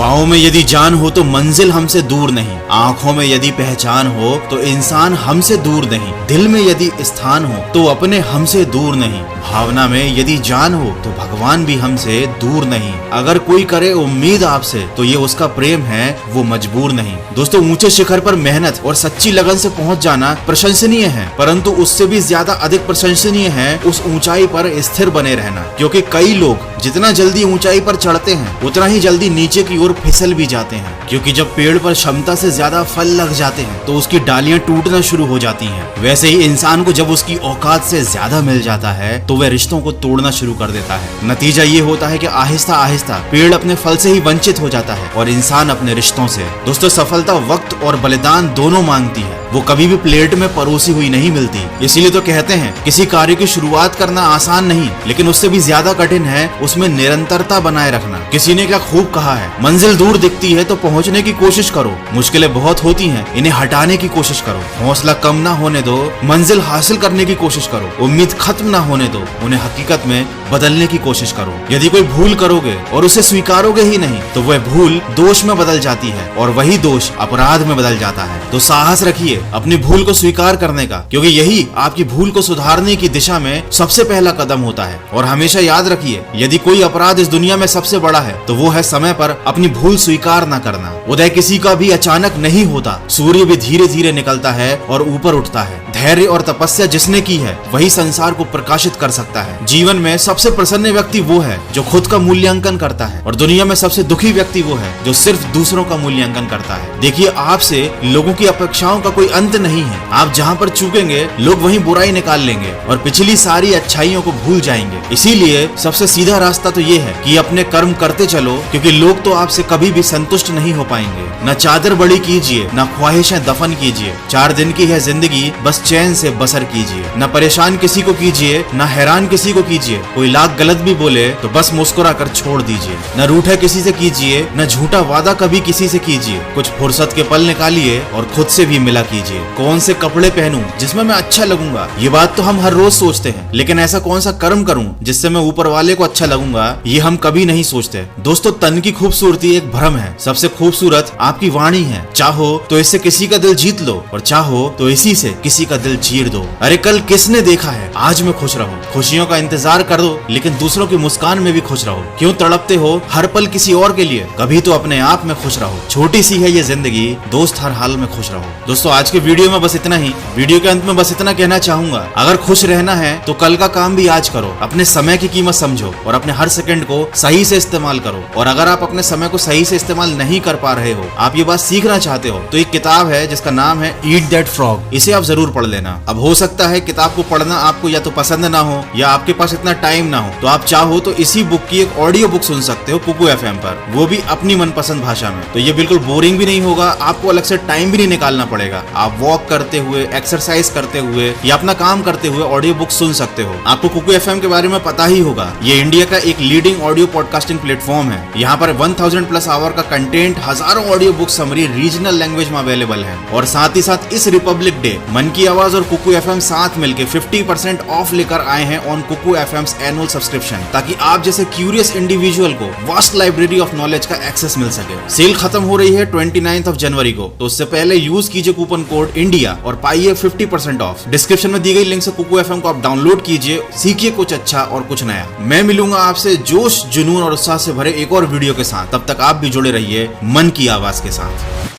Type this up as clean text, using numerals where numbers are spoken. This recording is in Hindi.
पाँव में यदि जान हो तो मंजिल हमसे दूर नहीं, आंखों में यदि पहचान हो तो इंसान हमसे दूर नहीं, दिल में यदि स्थान हो तो अपने हमसे दूर नहीं, भावना में यदि जान हो तो भगवान भी हमसे दूर नहीं। अगर कोई करे उम्मीद आपसे तो ये उसका प्रेम है, वो मजबूर नहीं। दोस्तों, ऊंचे शिखर पर मेहनत और सच्ची लगन से पहुंच जाना प्रशंसनीय है, परंतु उससे भी ज्यादा अधिक प्रशंसनीय है उस ऊंचाई पर स्थिर बने रहना। क्योंकि कई लोग जितना जल्दी ऊंचाई पर चढ़ते हैं उतना ही जल्दी नीचे की ओर फिसल भी जाते हैं। क्योंकि जब पेड़ पर क्षमता से ज्यादा फल लग जाते हैं तो उसकी डालियां टूटना शुरू हो जाती हैं। वैसे ही इंसान को जब उसकी औकात से ज्यादा मिल जाता है तो वह रिश्तों को तोड़ना शुरू कर देता है। नतीजा ये होता है कि आहिस्ता आहिस्ता पेड़ अपने फल से ही वंचित हो जाता है और इंसान अपने रिश्तों से। दोस्तों, सफलता वक्त और बलिदान दोनों मांगती है, वो कभी भी प्लेट में परोसी हुई नहीं मिलती। इसीलिए तो कहते हैं किसी कार्य की शुरुआत करना आसान नहीं, लेकिन उससे भी ज्यादा कठिन है उसमें निरंतरता बनाए रखना। किसी ने क्या खूब कहा है, मंजिल दूर दिखती है तो पहुंचने की कोशिश करो, मुश्किलें बहुत होती हैं इन्हें हटाने की कोशिश करो, हौसला कम ना होने दो, मंजिल हासिल करने की कोशिश करो, उम्मीद खत्म ना होने दो, उन्हें हकीकत में बदलने की कोशिश करो। यदि कोई भूल करोगे और उसे स्वीकारोगे ही नहीं तो वह भूल दोष में बदल जाती है और वही दोष अपराध में बदल जाता है। तो साहस रखिए अपनी भूल को स्वीकार करने का, क्योंकि यही आपकी भूल को सुधारने की दिशा में सबसे पहला कदम होता है। और हमेशा याद रखिए, यदि कोई अपराध इस दुनिया में सबसे बड़ा है तो वो है समय पर अपनी भूल स्वीकार न करना। उदय किसी का भी अचानक नहीं होता, सूर्य भी धीरे धीरे निकलता है और ऊपर उठता है। धैर्य और तपस्या जिसने की है वही संसार को प्रकाशित कर सकता है। जीवन में सबसे प्रसन्न व्यक्ति वो है जो खुद का मूल्यांकन करता है, और दुनिया में सबसे दुखी व्यक्ति वो है जो सिर्फ दूसरों का मूल्यांकन करता है। देखिए, आपसे लोगों की अपेक्षाओं का कोई अंत नहीं है। आप जहाँ पर चूकेंगे लोग वहीं बुराई निकाल लेंगे और पिछली सारी अच्छाइयों को भूल जाएंगे। इसीलिए सबसे सीधा रास्ता तो ये है कि अपने कर्म करते चलो, क्योंकि लोग तो आपसे कभी भी संतुष्ट नहीं हो पाएंगे। न चादर बड़ी कीजिए, न ख्वाहिशें दफन कीजिए। 4 दिन की है जिंदगी, बस चैन से बसर कीजिए। न परेशान किसी को कीजिए, न हैरान किसी को कीजिए। कोई लाख गलत भी बोले तो बस मुस्कुरा कर छोड़ दीजिए। न रूठा किसी से कीजिए, न झूठा वादा कभी किसी से कीजिए। कुछ फुर्सत के पल निकालिए और खुद से भी मिला कीजिए। कौन से कपड़े पहनूं जिसमें मैं अच्छा लगूंगा, ये बात तो हम हर रोज सोचते हैं, लेकिन ऐसा कौन सा कर्म करूं जिससे मैं ऊपर वाले को अच्छा लगूंगा, ये हम कभी नहीं सोचते। दोस्तों, तन की खूबसूरती एक भ्रम है, सबसे खूबसूरत आपकी वाणी है। चाहो तो इससे किसी का दिल जीत लो और चाहो तो इसी से किसी का दिल चीर दो। अरे कल किसने देखा है, आज में खुश रहो। खुशियों का इंतजार कर दो लेकिन दूसरों की मुस्कान में भी खुश रहो। क्यों तड़पते हो हर पल किसी और के लिए, कभी तो अपने आप में खुश रहो। छोटी सी है ये जिंदगी, दोस्त हर हाल में खुश रहो। दोस्तों, आज के वीडियो में बस इतना ही। वीडियो के अंत में बस इतना कहना चाहूंगा, अगर खुश रहना है तो कल का काम भी आज करो। अपने समय की कीमत समझो और अपने हर सेकंड को सही से इस्तेमाल करो। और अगर आप अपने समय को सही से इस्तेमाल नहीं कर पा रहे हो, आप ये बात सीखना चाहते हो, तो एक किताब है जिसका नाम है ईट दैट फ्रॉग। इसे आप जरूर पढ़ लेना। अब हो सकता है किताब को पढ़ना आपको या तो पसंद ना हो या आपके पास इतना टाइम ना हो, तो आप चाहो तो इसी बुक की एक ऑडियो बुक सुन सकते हो कुकू FM पर, वो भी अपनी मनपसंद भाषा में। तो ये बिल्कुल बोरिंग भी नहीं होगा, आपको अलग से टाइम भी नहीं निकालना पड़ेगा। आप वॉक करते हुए, एक्सरसाइज करते हुए या अपना काम करते हुए ऑडियो बुक सुन सकते हो। आपको कुकू FM के बारे में पता ही होगा, ये इंडिया का एक लीडिंग ऑडियो पॉडकास्टिंग प्लेटफॉर्म है। यहाँ पर 1000+ आवर का कंटेंट, हजारों audio book summary regional language में अवेलेबल है। और साथ ही साथ इस रिपब्लिक डे मन की आवाज और कुकू FM साथ मिलकर 50% ऑफ लेकर आए हैं on Kuku FM's annual subscription, ताकि आप जैसे क्यूरियस इंडिविजुअल को वास्ट लाइब्रेरी ऑफ नॉलेज का एक्सेस मिल सके। सेल खत्म हो रही है 29 जनवरी को, तो उससे पहले यूज कीजिए कूपन कोड इंडिया और पाइए 50% ऑफ। डिस्क्रिप्शन में दी गई लिंक से कुकू FM को आप डाउनलोड कीजिए, सीखिए कुछ अच्छा और कुछ नया। मैं मिलूंगा आपसे जोश, जुनून और उत्साह से भरे एक और वीडियो के साथ। तब तक आप भी जुड़े रहिए मन की आवाज के साथ।